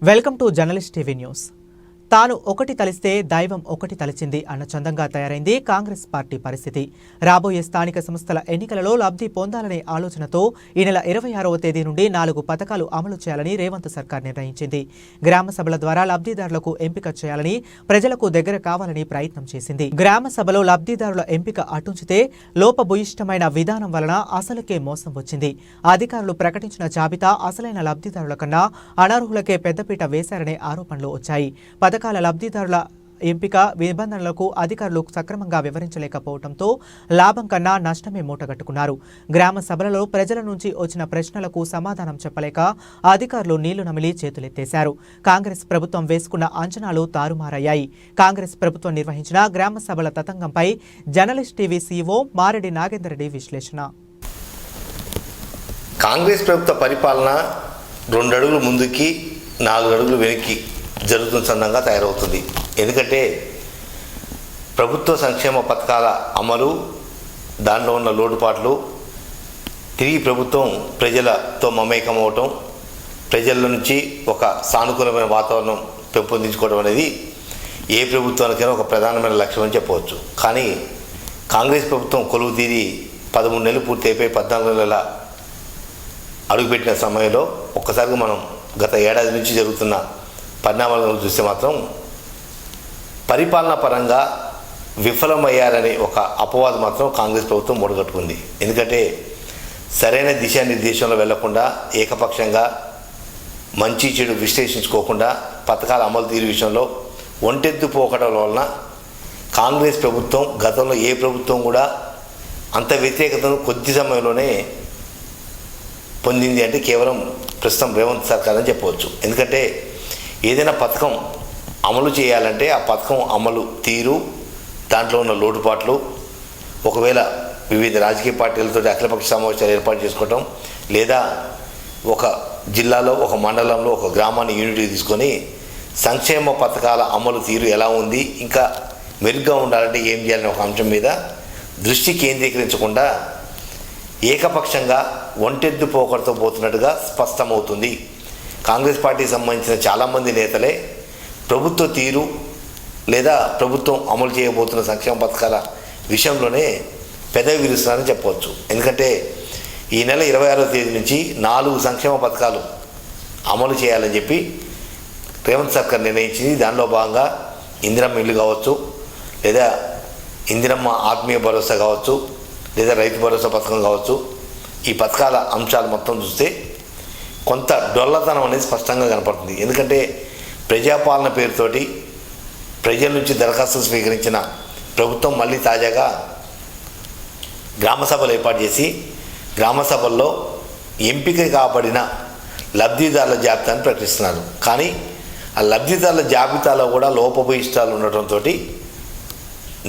Welcome to journalist TV news. తాను ఒకటి తలిస్తే దైవం ఒకటి తలిచింది అన్న చందంగా తయారైంది కాంగ్రెస్ పార్టీ పరిస్థితి. రాబోయే స్థానిక సంస్థల ఎన్నికలలో లబ్ధి పొందాలనే ఆలోచనతో ఈ నెల 26వ తేదీ నుండి 4 పథకాలు అమలు చేయాలని రేవంత్ సర్కార్ నిర్ణయించింది. గ్రామ సభల ద్వారా లబ్ధిదారులకు ఎంపిక చేయాలని, ప్రజలకు దగ్గర కావాలని ప్రయత్నం చేసింది. గ్రామ సభలో లబ్ధిదారుల ఎంపిక అటుంచితే లోపభూయిష్టమైన విధానం వలన అసలుకే మోసం వచ్చింది. అధికారులు ప్రకటించిన జాబితా అసలైన లబ్ధిదారుల కన్నా అనర్హులకే పెద్దపీట వేశారనే ఆరోపణలు వచ్చాయి. పథకాల లబ్ధిదారుల ఎంపిక నిబంధనలకు అధికారులు సక్రమంగా వివరించలేకపోవడంతో లాభం కన్నా నష్టమే మూటగట్టుకున్నారు. గ్రామ సభలలో ప్రజల నుంచి వచ్చిన ప్రశ్నలకు సమాధానం చెప్పలేక అధికారులు నీళ్లు నమిలి చేతులెత్తేశారు. కాంగ్రెస్ ప్రభుత్వం వేసుకున్న అంచనాలు తారుమారయ్యాయి. కాంగ్రెస్ ప్రభుత్వం నిర్వహించిన గ్రామ సభల తతంగంపై journalist TV CEO Mareddy Nagender Reddy విశ్లేషణ. కాంగ్రెస్ ప్రభుత్వ పరిపాలన 2 అడుగులు ముందుకి 4 అడుగులు వెనక్కి జరుగుతున్న సందంగా తయారవుతుంది. ఎందుకంటే ప్రభుత్వ సంక్షేమ పథకాల అమలు, దానిలో ఉన్న లోటుపాట్లు, తిరిగి ప్రభుత్వం ప్రజలతో మమేకం అవటం, ప్రజల నుంచి ఒక సానుకూలమైన వాతావరణం పెంపొందించుకోవడం అనేది ఏ ప్రభుత్వానికైనా ఒక ప్రధానమైన లక్ష్యం అని చెప్పవచ్చు. కానీ కాంగ్రెస్ ప్రభుత్వం కొలువు తీరి 13 నెలలు పూర్తి అయిపోయి 14 నెలల అడుగుపెట్టిన సమయంలో ఒక్కసారిగా మనం గత ఏడాది నుంచి జరుగుతున్న పరిణామాలను చూస్తే మాత్రం పరిపాలనా పరంగా విఫలమయ్యారనే ఒక అపవాదం మాత్రం కాంగ్రెస్ ప్రభుత్వం మూడగట్టుకుంది. ఎందుకంటే సరైన దిశానిర్దేశంలో వెళ్లకుండా, ఏకపక్షంగా మంచి చెడు విశ్లేషించుకోకుండా పథకాల అమలు తీరు విషయంలో ఒంటెత్తు పోకడం వలన కాంగ్రెస్ ప్రభుత్వం గతంలో ఏ ప్రభుత్వం కూడా అంత వ్యతిరేకతను కొద్ది సమయంలోనే పొందింది అంటే కేవలం ప్రస్తుతం రేవంత్ సర్కార్ అని చెప్పవచ్చు. ఎందుకంటే ఏదైనా పథకం అమలు చేయాలంటే ఆ పథకం అమలు తీరు, దాంట్లో ఉన్న లోటుపాట్లు, ఒకవేళ వివిధ రాజకీయ పార్టీలతో అఖిలపక్ష సమావేశాలు ఏర్పాటు చేసుకోవటం, లేదా ఒక జిల్లాలో, ఒక మండలంలో, ఒక గ్రామాన్ని యూనిట్గా తీసుకొని సంక్షేమ పథకాల అమలు తీరు ఎలా ఉంది, ఇంకా మెరుగ్గా ఉండాలంటే ఏం చేయాలనే ఒక అంశం మీద దృష్టి కేంద్రీకరించకుండా ఏకపక్షంగా ఒంటెద్దు పోకడతో పోతున్నట్టుగా స్పష్టమవుతుంది. కాంగ్రెస్ పార్టీకి సంబంధించిన చాలామంది నేతలే ప్రభుత్వ తీరు లేదా ప్రభుత్వం అమలు చేయబోతున్న సంక్షేమ పథకాల విషయంలోనే పెదవి విరుస్తున్నారని చెప్పవచ్చు. ఎందుకంటే ఈ నెల 26వ తేదీ నుంచి 4 సంక్షేమ పథకాలు అమలు చేయాలని చెప్పి రేవంత్ సర్కార్ నిర్ణయించింది. దానిలో భాగంగా ఇందిరమ్మ ఇల్లు కావచ్చు, లేదా ఇందిరమ్మ ఆత్మీయ భరోసా కావచ్చు, లేదా రైతు భరోసా పథకం కావచ్చు. ఈ పథకాల అంశాలు మొత్తం చూస్తే కొంత డొల్లతనం అనేది స్పష్టంగా కనపడుతుంది. ఎందుకంటే ప్రజాపాలన పేరుతోటి ప్రజల నుంచి దరఖాస్తులు స్వీకరించిన ప్రభుత్వం మళ్ళీ తాజాగా గ్రామ సభలు ఏర్పాటు చేసి గ్రామ సభల్లో ఎంపిక కాబడిన లబ్ధిదారుల జాబితాను ప్రకటిస్తున్నారు. కానీ ఆ లబ్ధిదారుల జాబితాలో కూడా లోపభూయిష్టాలు ఉండటంతో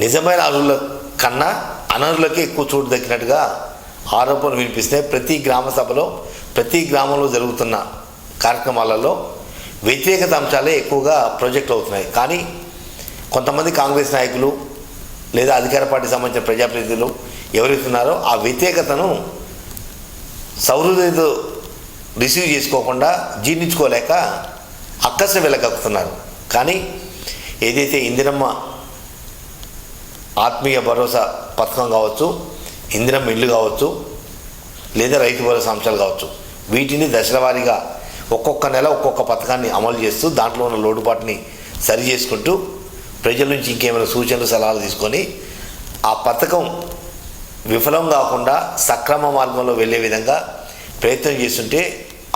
నిజమైన అర్హుల కన్నా అనర్హులకే ఎక్కువ చోటు దక్కినట్టుగా ఆరోపణలు వినిపిస్తున్నాయి. ప్రతి గ్రామ సభలో, ప్రతి గ్రామంలో జరుగుతున్న కార్యక్రమాలలో వ్యతిరేకత అంశాలే ఎక్కువగా ప్రొజెక్ట్ అవుతున్నాయి. కానీ కొంతమంది కాంగ్రెస్ నాయకులు లేదా అధికార పార్టీకి సంబంధించిన ప్రజాప్రతినిధులు ఎవరైతున్నారో ఆ వ్యతిరేకతను సౌహృదయతో రిసీవ్ చేసుకోకుండా, జీర్ణించుకోలేక అక్కసు వెళ్ళగక్కుతున్నారు. కానీ ఏదైతే ఇందిరమ్మ ఆత్మీయ భరోసా పథకం కావచ్చు, ఇందిరమ్మ ఇల్లు కావచ్చు, లేదా రైతు భరోసా అంశాలు కావచ్చు, వీటిని దశల వారీగా ఒక్కొక్క నెల ఒక్కొక్క పథకాన్ని అమలు చేస్తూ దాంట్లో ఉన్న లోటుపాటుని సరి చేసుకుంటూ ప్రజల నుంచి ఇంకేమైనా సూచనలు సలహాలు తీసుకొని ఆ పథకం విఫలం కాకుండా సక్రమ మార్గంలో వెళ్ళే విధంగా ప్రయత్నం చేస్తుంటే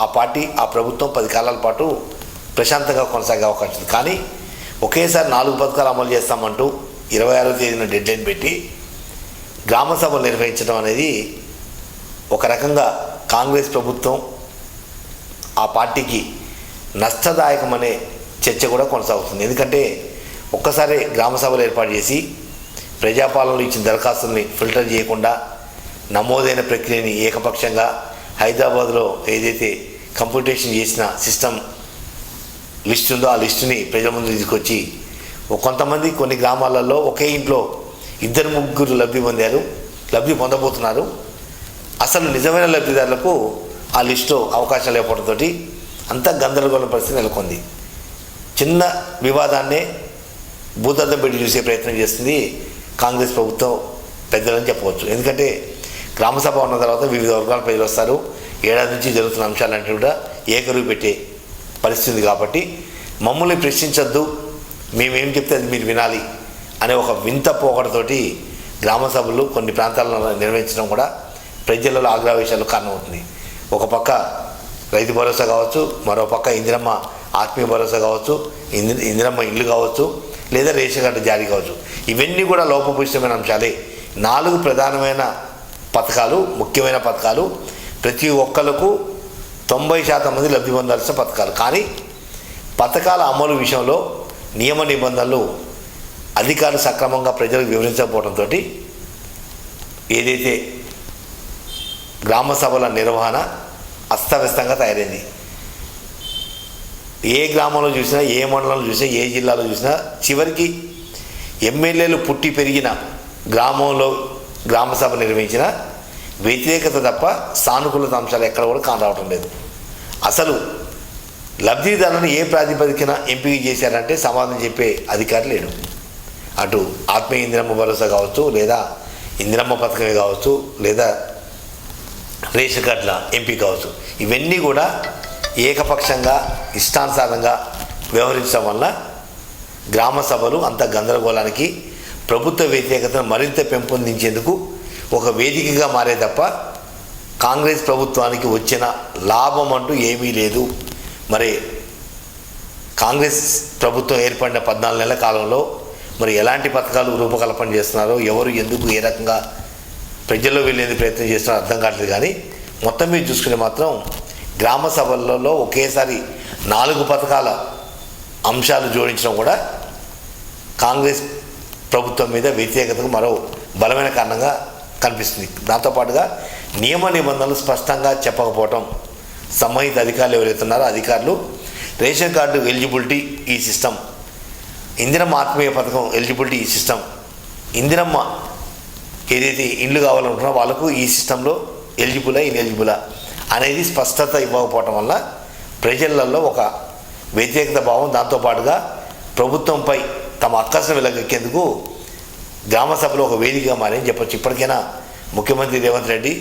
ఆ పార్టీ, ఆ ప్రభుత్వం 10 కాలాల పాటు ప్రశాంతంగా కొనసాగే అవకాశం ఉంది. కానీ ఒకేసారి 4 పథకాలు అమలు చేస్తామంటూ 26వ తేదీన డెడ్లైన్ పెట్టి గ్రామ సభలు నిర్వహించడం అనేది ఒక రకంగా కాంగ్రెస్ ప్రభుత్వం, ఆ పార్టీకి నష్టదాయకమనే చర్చ కూడా కొనసాగుతుంది. ఎందుకంటే ఒక్కసారి గ్రామ సభలు ఏర్పాటు చేసి ప్రజాపాలనలో ఇచ్చిన దరఖాస్తుల్ని ఫిల్టర్ చేయకుండా నమోదైన ప్రక్రియని ఏకపక్షంగా హైదరాబాద్లో ఏదైతే కంప్యూటేషన్ చేసిన సిస్టమ్ లిస్ట్ ఉందో ఆ లిస్టుని ప్రజల ముందు తీసుకొచ్చి కొంతమంది కొన్ని గ్రామాలలో ఒకే ఇంట్లో 2-3 లబ్ధి పొందబోతున్నారు. అసలు నిజమైన లబ్ధిదారులకు ఆ లిస్టులో అవకాశాలు లేకపోవడంతో అంత గందరగోళ పరిస్థితి నెలకొంది. చిన్న వివాదాన్నే భూతద్దం పెట్టి చూసే ప్రయత్నం చేస్తుంది కాంగ్రెస్ ప్రభుత్వం పెద్దలని చెప్పవచ్చు. ఎందుకంటే గ్రామసభ ఉన్న తర్వాత వివిధ వర్గాల ప్రజలు వస్తారు. ఏడాది నుంచి జరుగుతున్న అంశాలంటే కూడా ఏకరువు పెట్టే పరిస్థితి కాబట్టి మమ్మల్ని ప్రశ్నించొద్దు, మేమేం చెప్తే అది మీరు వినాలి అనే ఒక వింత పోకడతోటి గ్రామ సభలు కొన్ని ప్రాంతాలలో నిర్వహించడం కూడా ప్రజలలో ఆగ్రహవేశాలకు కారణమవుతుంది. ఒక పక్క రైతు భరోసా కావచ్చు, మరో పక్క ఇందిరమ్మ ఆత్మీయ భరోసా కావచ్చు, ఇందిరమ్మ ఇల్లు కావచ్చు, లేదా రేషన్ కార్డు జారీ కావచ్చు. ఇవన్నీ కూడా లోపభూయిష్టమైన అంశాలే. 4 ప్రధానమైన పథకాలు, ముఖ్యమైన పథకాలు, ప్రతి ఒక్కరికి 90% మంది లబ్ధి పొందాల్సిన పథకాలు. కానీ పథకాల అమలు విషయంలో నియమ నిబంధనలు అధికారులు సక్రమంగా ప్రజలకు వివరించకపోవడంతో ఏదైతే గ్రామ సభల నిర్వహణ అస్తవ్యస్తంగా తయారైంది. ఏ గ్రామంలో చూసినా, ఏ మండలంలో చూసినా, ఏ జిల్లాలో చూసినా చివరికి ఎమ్మెల్యేలు పుట్టి పెరిగిన గ్రామంలో గ్రామ సభ నిర్వహించిన వ్యతిరేకత తప్ప సానుకూలత అంశాలు ఎక్కడ కూడా కానరావటం లేదు. అసలు లబ్ధిదారులను ఏ ప్రాతిపదికన ఎంపిక చేశారంటే సమాధానం చెప్పే అధికారి లేడు. అటు ఆత్మీయ ఇందిరమ్మ భరోసా కావచ్చు, లేదా ఇందిరమ్మ పథకమే కావచ్చు, లేదా రేషన్ కార్డుల ఎంపిక కావచ్చు, ఇవన్నీ కూడా ఏకపక్షంగా ఇష్టానుసారంగా వ్యవహరించడం వల్ల గ్రామ సభలు అంత గందరగోళానికి, ప్రభుత్వ వ్యతిరేకతను మరింత పెంపొందించేందుకు ఒక వేదికగా మారే తప్ప కాంగ్రెస్ ప్రభుత్వానికి వచ్చిన లాభం అంటూ ఏమీ లేదు. మరి కాంగ్రెస్ ప్రభుత్వం ఏర్పడిన 14 నెలల కాలంలో మరి ఎలాంటి పథకాలు రూపకల్పన చేస్తున్నారో, ఎవరు ఎందుకు ఏ రకంగా ప్రజల్లో వెళ్ళేందుకు ప్రయత్నం చేస్తున్నారో అర్థం కావట్లేదు. కానీ మొత్తం మీద చూసుకుంటే మాత్రం గ్రామ సభలలో ఒకేసారి 4 పథకాల అంశాలు జోడించడం కూడా కాంగ్రెస్ ప్రభుత్వం మీద వ్యతిరేకతకు మరో బలమైన కారణంగా కనిపిస్తుంది. దాంతోపాటుగా నియమ నిబంధనలు స్పష్టంగా చెప్పకపోవటం, సంబంధిత అధికారులు ఎవరైతున్నారో అధికారులు రేషన్ కార్డు ఎలిజిబిలిటీ ఈ సిస్టమ్, ఇందిరమ్మ ఆత్మీయ పథకం ఎలిజిబిలిటీ ఈ సిస్టమ్, ఇందిరమ్మ ఏదైతే ఇండ్లు కావాలనుకుంటున్నారో వాళ్ళకు ఈ సిస్టంలో ఎలిజిబులా ఇన్ఎలిజిబులా అనేది స్పష్టత ఇవ్వకపోవటం వల్ల ప్రజలలో ఒక వ్యతిరేకత భావం, దాంతోపాటుగా ప్రభుత్వంపై తమ అక్కసును వెలగెక్కేందుకు గ్రామ సభలో ఒక వేదికగా మారని చెప్పచ్చు. ఇప్పటికైనా ముఖ్యమంత్రి రేవంత్ రెడ్డి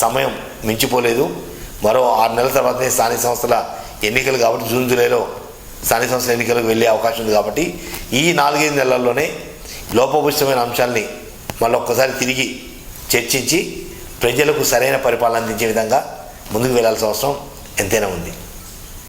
సమయం మించిపోలేదు. మరో 6 నెలల తర్వాతనే స్థానిక సంస్థల ఎన్నికలు కాబట్టి జూన్ జూలైలో స్థానిక సంస్థల ఎన్నికలకు వెళ్ళే అవకాశం ఉంది. కాబట్టి ఈ 4-5 నెలల్లోనే లోపభూయిష్టమైన అంశాలని మళ్ళీ ఒక్కసారి తిరిగి చర్చించి ప్రజలకు సరైన పరిపాలన అందించే విధంగా ముందుకు వెళ్లాల్సిన అవసరం ఎంతైనా ఉంది.